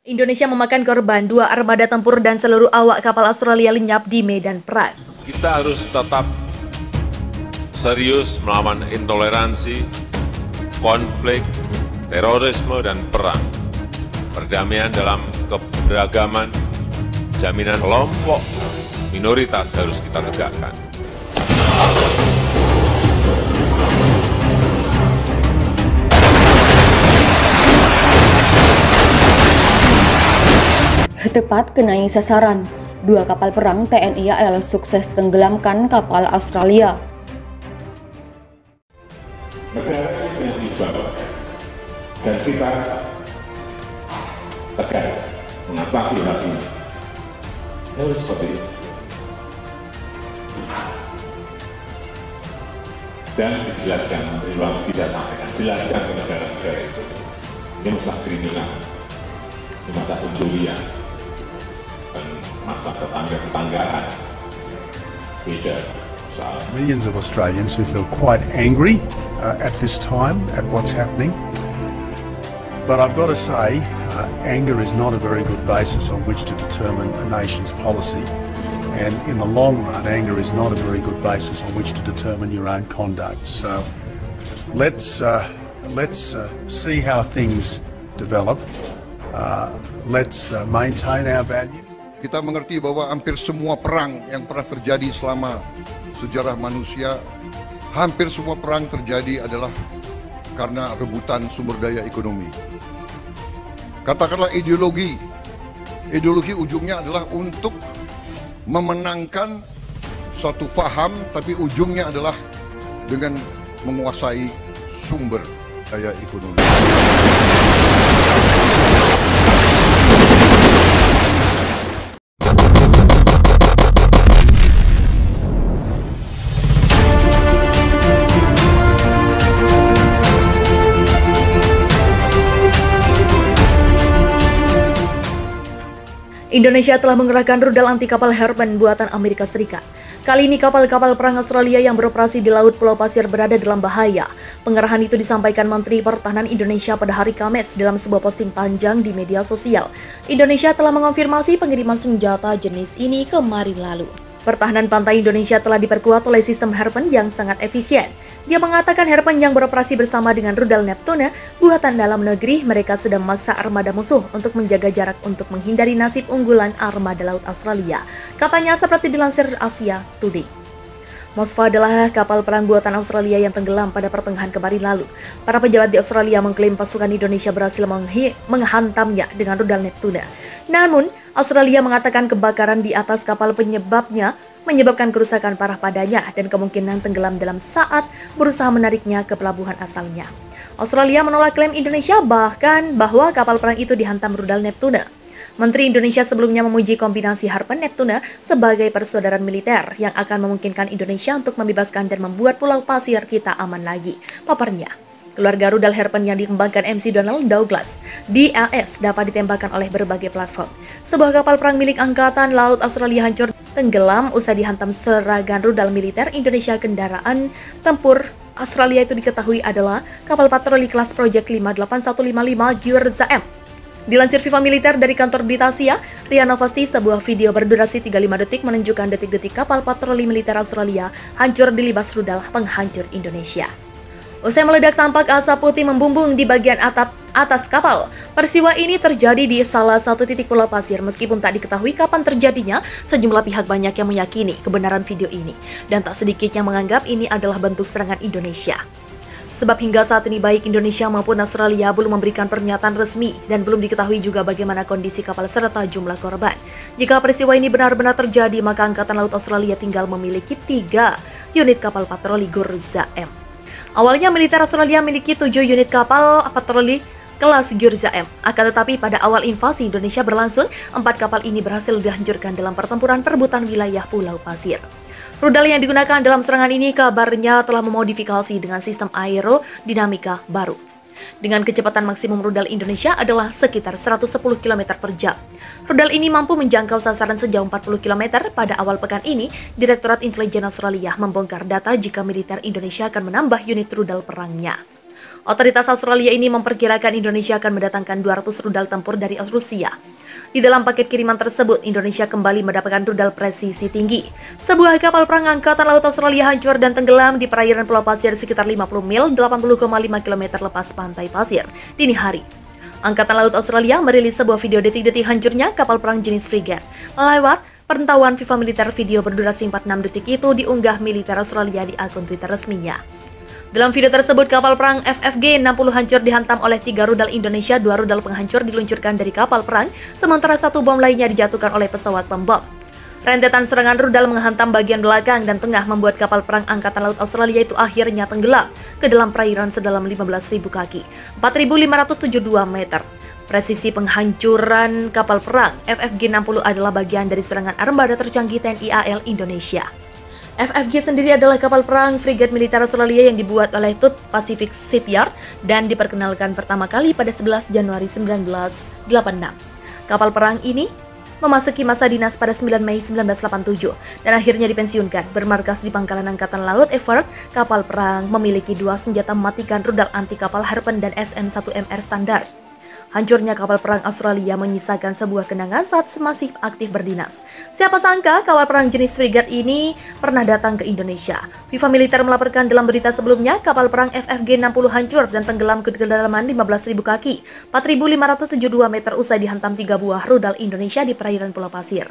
Indonesia memakan korban, 2 armada tempur dan seluruh awak kapal Australia lenyap di medan perang. Kita harus tetap serius melawan intoleransi, konflik, terorisme, dan perang. Perdamaian dalam keberagaman, jaminan kelompok minoritas harus kita tegakkan. Tepat kenai sasaran, 2 kapal perang TNI AL sukses tenggelamkan kapal Australia. Negara yang dibawa dan kita tegas mengatasi hal ini. Harus seperti itu. Dan dijelaskan, Menteri Luar Negeri bisa sampaikan, jelaskan ke negara-negara itu. Ini masalah kriminal, ini masalah pencurian, dan masalah tetangga-tetanggaan. Beda soal. Millions of Australians who feel quite angry at this time at what's happening. But I've got to say, anger is not a very good basis on which to determine a nation's policy. And in the long run, anger is not a very good basis on which to determine your own conduct. So let's see how things develop. Let's maintain our values. Kita mengerti bahwa hampir semua perang yang pernah terjadi selama sejarah manusia, hampir semua perang terjadi adalah karena rebutan sumber daya ekonomi. Katakanlah ideologi ujungnya adalah untuk memenangkan suatu faham, tapi ujungnya adalah dengan menguasai sumber daya ekonomi. Indonesia telah mengerahkan rudal anti kapal Harpoon buatan Amerika Serikat. Kali ini kapal-kapal perang Australia yang beroperasi di Laut Pulau Pasir berada dalam bahaya. Pengerahan itu disampaikan Menteri Pertahanan Indonesia pada hari Kamis dalam sebuah posting panjang di media sosial. Indonesia telah mengonfirmasi pengiriman senjata jenis ini kemarin lalu. Pertahanan pantai Indonesia telah diperkuat oleh sistem Harpoon yang sangat efisien. Dia mengatakan Harpoon yang beroperasi bersama dengan rudal Neptune buatan dalam negeri, mereka sudah memaksa armada musuh untuk menjaga jarak untuk menghindari nasib unggulan armada laut Australia. Katanya seperti dilansir Asia Today. Moskva adalah kapal perang buatan Australia yang tenggelam pada pertengahan kemarin lalu. Para pejabat di Australia mengklaim pasukan Indonesia berhasil menghantamnya dengan rudal Neptune. Namun, Australia mengatakan kebakaran di atas kapal menyebabkan kerusakan parah padanya dan kemungkinan tenggelam dalam saat berusaha menariknya ke pelabuhan asalnya. Australia menolak klaim Indonesia bahkan bahwa kapal perang itu dihantam rudal Neptune. Menteri Indonesia sebelumnya memuji kombinasi Harpoon Neptune sebagai persaudaraan militer yang akan memungkinkan Indonesia untuk membebaskan dan membuat Pulau Pasir kita aman lagi, paparnya. Keluarga rudal Harpoon yang dikembangkan MC Donald Douglas DLS dapat ditembakkan oleh berbagai platform. Sebuah kapal perang milik Angkatan Laut Australia hancur tenggelam usai dihantam serangan rudal militer Indonesia. Kendaraan tempur Australia itu diketahui adalah kapal patroli kelas Project 58155 Gurza M. Dilansir Viva Militer dari kantor Berita Asia, Ria Novosti, sebuah video berdurasi 35 detik menunjukkan detik-detik kapal patroli militer Australia hancur dilibas rudal penghancur Indonesia. Usai meledak tampak asap putih membumbung di bagian atap atas kapal. Peristiwa ini terjadi di salah satu titik Pulau Pasir. Meskipun tak diketahui kapan terjadinya, sejumlah pihak banyak yang meyakini kebenaran video ini. Dan tak sedikit yang menganggap ini adalah bentuk serangan Indonesia. Sebab hingga saat ini baik Indonesia maupun Australia belum memberikan pernyataan resmi dan belum diketahui juga bagaimana kondisi kapal serta jumlah korban. Jika peristiwa ini benar-benar terjadi, maka Angkatan Laut Australia tinggal memiliki 3 unit kapal patroli Gurza M. Awalnya militer Australia memiliki 7 unit kapal patroli kelas Gurza M. Akan tetapi pada awal invasi Indonesia berlangsung, 4 kapal ini berhasil dihancurkan dalam pertempuran perebutan wilayah Pulau Pasir. Rudal yang digunakan dalam serangan ini kabarnya telah memodifikasi dengan sistem aerodinamika baru. Dengan kecepatan maksimum rudal Indonesia adalah sekitar 110 km per jam. Rudal ini mampu menjangkau sasaran sejauh 40 km. Pada awal pekan ini, Direktorat Intelijen Australia membongkar data jika militer Indonesia akan menambah unit rudal perangnya. Otoritas Australia ini memperkirakan Indonesia akan mendatangkan 200 rudal tempur dari Rusia. Di dalam paket kiriman tersebut, Indonesia kembali mendapatkan rudal presisi tinggi. Sebuah kapal perang Angkatan Laut Australia hancur dan tenggelam di perairan Pulau Pasir sekitar 50 mil 80,5 km lepas pantai Pasir dini hari. Angkatan Laut Australia merilis sebuah video detik-detik hancurnya kapal perang jenis frigate. Lewat pantauan FIFA militer, video berdurasi 46 detik itu diunggah militer Australia di akun Twitter resminya. Dalam video tersebut, kapal perang FFG-60 hancur dihantam oleh 3 rudal Indonesia, 2 rudal penghancur diluncurkan dari kapal perang, sementara 1 bom lainnya dijatuhkan oleh pesawat pembom. Rentetan serangan rudal menghantam bagian belakang dan tengah membuat kapal perang Angkatan Laut Australia itu akhirnya tenggelam ke dalam perairan sedalam 15.000 kaki, 4.572 meter. Presisi penghancuran kapal perang FFG-60 adalah bagian dari serangan armada tercanggih TNI AL Indonesia. FFG sendiri adalah kapal perang frigate militer Australia yang dibuat oleh Tut Pacific Shipyard dan diperkenalkan pertama kali pada 11 Januari 1986. Kapal perang ini memasuki masa dinas pada 9 Mei 1987 dan akhirnya dipensiunkan. Bermarkas di Pangkalan Angkatan Laut Everett, kapal perang memiliki 2 senjata mematikan rudal anti kapal Harpoon dan SM-1MR standar. Hancurnya kapal perang Australia menyisakan sebuah kenangan saat masih aktif berdinas. Siapa sangka kapal perang jenis frigate ini pernah datang ke Indonesia. FIFA militer melaporkan dalam berita sebelumnya, kapal perang FFG-60 hancur dan tenggelam ke kedalaman 15.000 kaki, 4.572 meter usai dihantam 3 buah rudal Indonesia di perairan Pulau Pasir.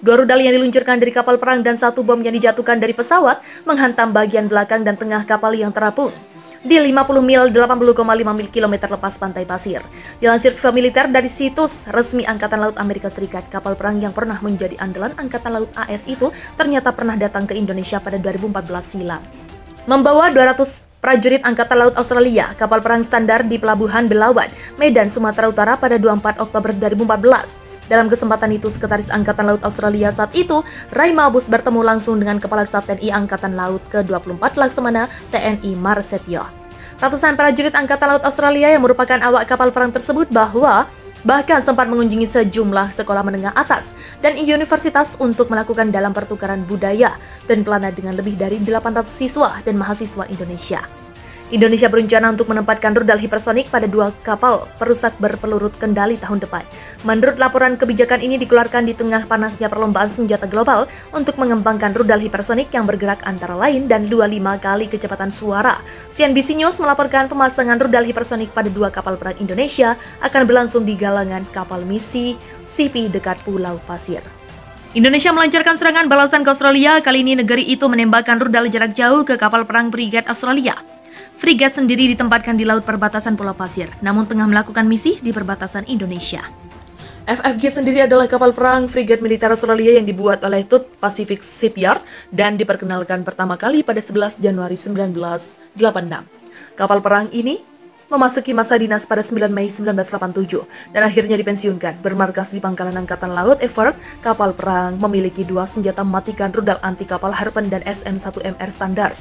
2 rudal yang diluncurkan dari kapal perang dan 1 bom yang dijatuhkan dari pesawat menghantam bagian belakang dan tengah kapal yang terapung di 50 mil 80,5 km lepas pantai Pasir. Dilansir FIFA militer dari situs resmi Angkatan Laut Amerika Serikat, kapal perang yang pernah menjadi andalan Angkatan Laut AS itu ternyata pernah datang ke Indonesia pada 2014 silam. Membawa 200 prajurit Angkatan Laut Australia, kapal perang standar di Pelabuhan Belawan, Medan, Sumatera Utara pada 24 Oktober 2014. Dalam kesempatan itu, Sekretaris Angkatan Laut Australia saat itu, Ray Mabus, bertemu langsung dengan Kepala Staf TNI Angkatan Laut ke-24 Laksamana TNI Marsetio. Ratusan prajurit Angkatan Laut Australia yang merupakan awak kapal perang tersebut bahkan sempat mengunjungi sejumlah sekolah menengah atas dan universitas untuk melakukan dalam pertukaran budaya dan pelana dengan lebih dari 800 siswa dan mahasiswa Indonesia. Indonesia berencana untuk menempatkan rudal hipersonik pada 2 kapal perusak berpeluru kendali tahun depan. Menurut laporan, kebijakan ini dikeluarkan di tengah panasnya perlombaan senjata global untuk mengembangkan rudal hipersonik yang bergerak antara lain dan 25 kali kecepatan suara. CNBC News melaporkan pemasangan rudal hipersonik pada 2 kapal perang Indonesia akan berlangsung di galangan kapal misi CP dekat Pulau Pasir. Indonesia melancarkan serangan balasan ke Australia. Kali ini negeri itu menembakkan rudal jarak jauh ke kapal perang frigate Australia. Frigate sendiri ditempatkan di laut perbatasan Pulau Pasir, namun tengah melakukan misi di perbatasan Indonesia. FFG sendiri adalah kapal perang frigate militer Australia yang dibuat oleh Tut Pacific Shipyard dan diperkenalkan pertama kali pada 11 Januari 1986. Kapal perang ini memasuki masa dinas pada 9 Mei 1987 dan akhirnya dipensiunkan. Bermarkas di Pangkalan Angkatan Laut Everett, kapal perang memiliki 2 senjata mematikan rudal anti kapal Harpoon dan SM-1MR standar.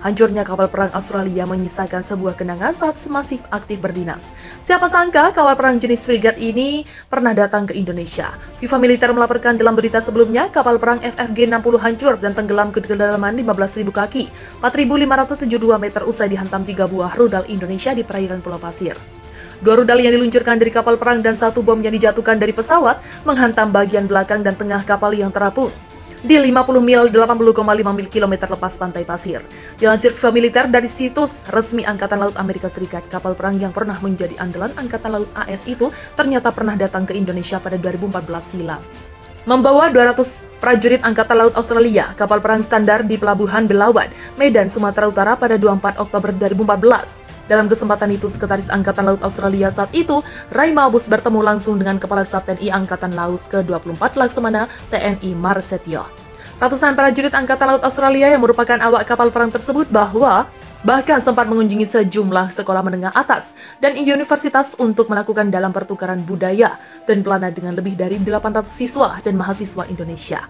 Hancurnya kapal perang Australia menyisakan sebuah kenangan saat masih aktif berdinas. Siapa sangka kapal perang jenis frigate ini pernah datang ke Indonesia. FIFA militer melaporkan dalam berita sebelumnya, kapal perang FFG-60 hancur dan tenggelam ke kedalaman 15.000 kaki, 4.572 meter usai dihantam 3 buah rudal Indonesia di perairan Pulau Pasir. 2 rudal yang diluncurkan dari kapal perang dan 1 bom yang dijatuhkan dari pesawat menghantam bagian belakang dan tengah kapal yang terapung di 50 mil 80,5 km lepas pantai Pasir. Dilansir FIFA militer dari situs resmi Angkatan Laut Amerika Serikat, kapal perang yang pernah menjadi andalan Angkatan Laut AS itu ternyata pernah datang ke Indonesia pada 2014 silam. Membawa 200 prajurit Angkatan Laut Australia, kapal perang standar di Pelabuhan Belawan, Medan, Sumatera Utara pada 24 Oktober 2014. Dalam kesempatan itu, Sekretaris Angkatan Laut Australia saat itu, Ray Mabus, bertemu langsung dengan Kepala Staf TNI Angkatan Laut ke-24 Laksamana TNI Marsetio. Ratusan prajurit Angkatan Laut Australia yang merupakan awak kapal perang tersebut bahkan sempat mengunjungi sejumlah sekolah menengah atas dan universitas untuk melakukan dalam pertukaran budaya dan pelana dengan lebih dari 800 siswa dan mahasiswa Indonesia.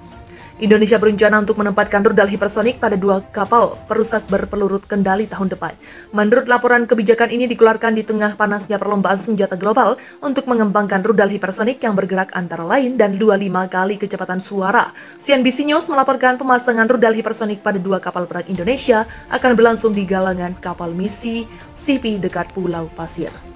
Indonesia berencana untuk menempatkan rudal hipersonik pada 2 kapal perusak berpeluru kendali tahun depan. Menurut laporan, kebijakan ini dikeluarkan di tengah panasnya perlombaan senjata global untuk mengembangkan rudal hipersonik yang bergerak antara lain dan 25 kali kecepatan suara. CNBC News melaporkan pemasangan rudal hipersonik pada 2 kapal perang Indonesia akan berlangsung di galangan kapal misi CP dekat Pulau Pasir.